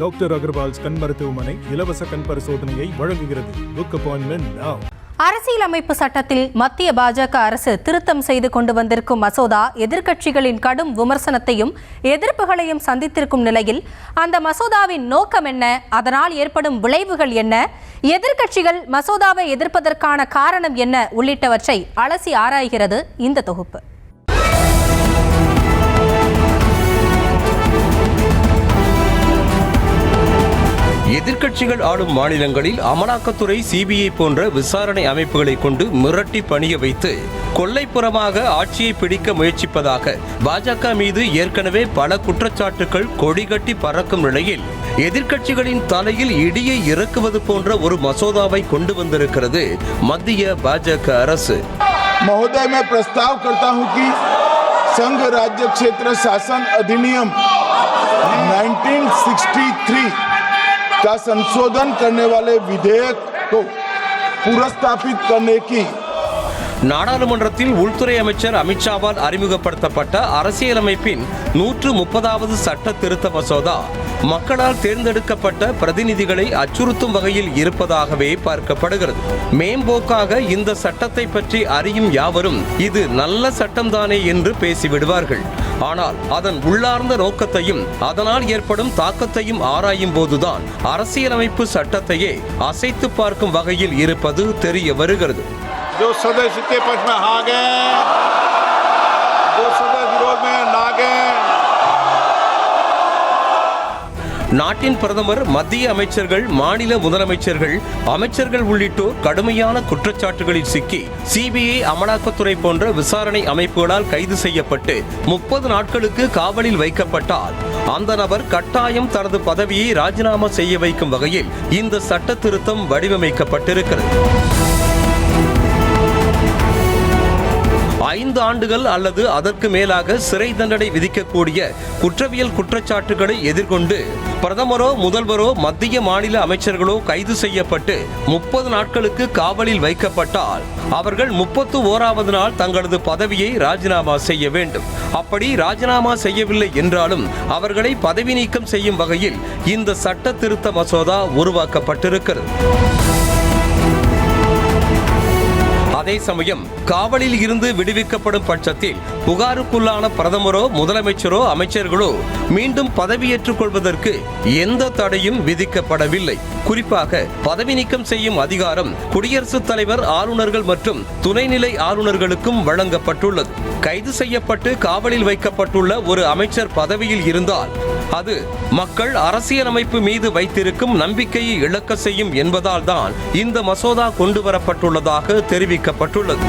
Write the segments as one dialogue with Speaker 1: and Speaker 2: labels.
Speaker 1: Doctor Agarwal's கண் மருத்துவமனை இலவச கண் பரிசோதனையை வழங்குகிறது. Book appointment now.
Speaker 2: அரசியலமைப்பு சட்டத்தில் மத்திய பாஜக அரசு திருத்தம் செய்து கொண்டு வந்திருக்கும் மசோதா எதிர்க்கட்சிகளின் கடும் விமர்சனத்தையும் எதிர்ப்புகளையும் சந்தித்திருக்கும் நிலையில் அந்த மசோதாவின் நோக்கம் என்ன, அதனால் ஏற்படும் விளைவுகள் என்ன, எதிர்க்கட்சிகள் மசோதாவை எதிர்ப்பதற்கான காரணம் என்ன உள்ளிட்டவற்றை அலசி ஆராய்கிறது இந்த தொகுப்பு.
Speaker 3: எதிர்க்கட்சிகள் ஆளும் மாநிலங்களில் அமலாக்கத்துறை, சிபிஐ போன்ற விசாரணை அமைப்புகளை கொண்டு மிரட்டி பணிய வைத்து கொல்லைப்புறமாக ஆட்சியை பிடிக்க முயற்சிப்பதாக பாஜக மீது ஏற்கனவே பல குற்றச்சாட்டுகள் கொடிகட்டி பறக்கும் நிலையில் எதிர்க்கட்சிகளின் தலையில் இடியை இறக்குவது போன்ற ஒரு மசோதாவை கொண்டு வந்திருக்கிறது மத்திய பாஜக அரசு.
Speaker 4: महोदय, मैं प्रस्ताव करता हूं कि संघ राज्य क्षेत्र शासन अधिनियम 1963 का संशोधन करने वाले विधेयक को पुनर्स्थापित करने की
Speaker 3: நாடாளுமன்றத்தில் உள்துறை அமைச்சர் அமித்ஷாவால் அறிமுகப்படுத்தப்பட்ட அரசியலமைப்பின் 130வது சட்ட திருத்த மசோதா மக்களால் தேர்ந்தெடுக்கப்பட்ட பிரதிநிதிகளை அச்சுறுத்தும் வகையில் இருப்பதாகவே பார்க்கப்படுகிறது. மேம்போக்காக இந்த சட்டத்தை பற்றி அறியும் யாவரும் இது நல்ல சட்டம்தானே என்று பேசிவிடுவார்கள். ஆனால் அதன் உள்ளார்ந்த நோக்கத்தையும் அதனால் ஏற்படும் தாக்கத்தையும் ஆராயும் போதுதான் அரசியலமைப்பு சட்டத்தையே அசைத்து பார்க்கும் வகையில் இருப்பது தெரிய வருகிறது.
Speaker 4: जो सदस्य के पक्ष में हाँ गए, जो सदस्य विरोध में ना गए.
Speaker 3: நாட்டின் பிரதமர், மத்திய அமைச்சர்கள், மாநில முதலமைச்சர்கள், அமைச்சர்கள் உள்ளிட்டோர் கடுமையான குற்றச்சாட்டுகளில் சிக்கி சிபிஐ, அமலாக்கத்துறை போன்ற விசாரணை அமைப்புகளால் கைது செய்யப்பட்டு 30 நாட்களுக்கு காவலில் வைக்கப்பட்டால் அந்த நபர் கட்டாயம் தனது பதவியை ராஜினாமா செய்ய வைக்கும் வகையில் இந்த சட்ட திருத்தம் வடிவமைக்கப்பட்டிருக்கிறது. 5 ஆண்டுகள் அல்லது அதற்கு மேலாக சிறை தண்டனை விதிக்கக்கூடிய குற்றவியல் குற்றச்சாட்டுகளை எதிர்கொண்டு பிரதமரோ, முதல்வரோ, மத்திய மாநில அமைச்சர்களோ கைது செய்யப்பட்டு 30 நாட்களுக்கு காவலில் வைக்கப்பட்டால் அவர்கள் 31வது நாள் தங்களது பதவியை ராஜினாமா செய்ய வேண்டும். அப்படி ராஜினாமா செய்யவில்லை என்றாலும் அவர்களை பதவி நீக்கம் செய்யும் வகையில் இந்த சட்ட திருத்த மசோதா உருவாக்கப்பட்டிருக்கிறது. அதே சமயம் காவலில் இருந்து விடுவிக்கப்படும் பட்சத்தில் புகாருக்குள்ளான பிரதமரோ, முதலமைச்சரோ, அமைச்சர்களோ மீண்டும் பதவியேற்றுக் கொள்வதற்கு எந்த தடையும் விதிக்கப்படவில்லை. குறிப்பாக பதவி நீக்கம் செய்யும் அதிகாரம் குடியரசுத் தலைவர், ஆளுநர்கள் மற்றும் துணைநிலை ஆளுநர்களுக்கும் வழங்கப்பட்டுள்ளது. கைது செய்யப்பட்டு காவலில் வைக்கப்பட்டுள்ள ஒரு அமைச்சர் பதவியில் இருந்தால் அது மக்கள் அரசியலமைப்பு மீது வைத்திருக்கும் நம்பிக்கையை இழக்க செய்யும் என்பதால் தான் இந்த மசோதா கொண்டு வரப்பட்டுள்ளதாக தெரிவிக்கப்பட்டுள்ளது.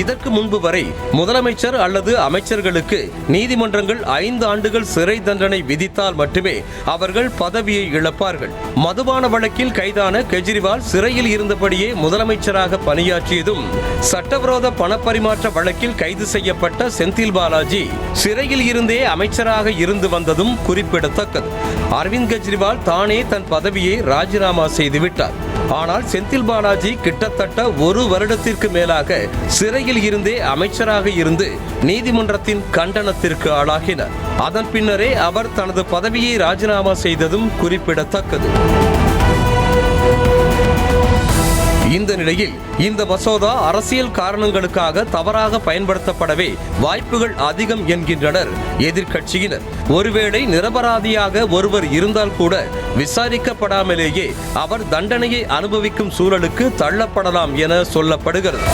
Speaker 3: இதற்கு முன்பு வரை முதலமைச்சர் அல்லது அமைச்சர்களுக்கு நீதிமன்றங்கள் 5 ஆண்டுகள் சிறை தண்டனை விதித்தால் மட்டுமே அவர்கள் பதவியை இழப்பார்கள். மதுபான வழக்கில் கைதான கெஜ்ரிவால் சிறையில் இருந்தபடியே முதலமைச்சராக பணியாற்றியதும், சட்டவிரோத பணப்பரிமாற்ற வழக்கில் கைது செய்யப்பட்ட செந்தில் பாலாஜி சிறையில் இருந்தே அமைச்சராக இருந்து வந்ததும் குறிப்பிடத்தக்கது. அரவிந்த் கெஜ்ரிவால் தானே தன் பதவியை ராஜினாமா செய்துவிட்டார். ஆனால் செந்தில் பாலாஜி கிட்டத்தட்ட 1 வருடத்திற்கு மேலாக சிறையில் இருந்தே அமைச்சராக இருந்து நீதிமன்றத்தின் கண்டனத்திற்கு ஆளாகினார். அதன் பின்னரே அவர் தனது பதவியை ராஜினாமா செய்ததும் குறிப்பிடத்தக்கது. இந்த நிலையில் இந்த மசோதா அரசியல் காரணங்களுக்காக தவறாக பயன்படுத்தப்படவே வாய்ப்புகள் அதிகம் என்கின்றனர் எதிர்க்கட்சியினர். ஒருவேளை நிரபராதியாக ஒருவர் இருந்தால் கூட விசாரிக்கப்படாமலேயே அவர் தண்டனையை அனுபவிக்கும் சூழலுக்கு தள்ளப்படலாம் என சொல்லப்படுகிறது.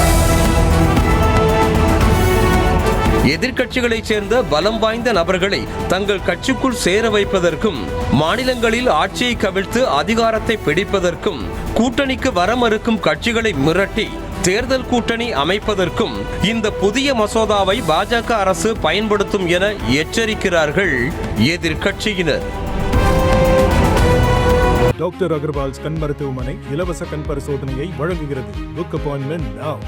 Speaker 3: எதிர்க்கட்சிகளைச் சேர்ந்த பலம் வாய்ந்த நபர்களை தங்கள் கட்சிக்குள் சேர வைப்பதற்கும், மாநிலங்களில் ஆட்சியை கவிழ்த்து அதிகாரத்தை பிடிப்பதற்கும், கூட்டணிக்கு வர மறுக்கும் கட்சிகளை மிரட்டி தேர்தல் கூட்டணி அமைப்பதற்கும் இந்த புதிய மசோதாவை பாஜக அரசு பயன்படுத்தும் என எச்சரிக்கிறார்கள் எதிர்க்கட்சியினர்.
Speaker 1: டாக்டர் அகர்வால்ஸ் கண் மருத்துவமனை இலவச கண் பரிசோதனையை வழங்குகிறது. Book appointment now.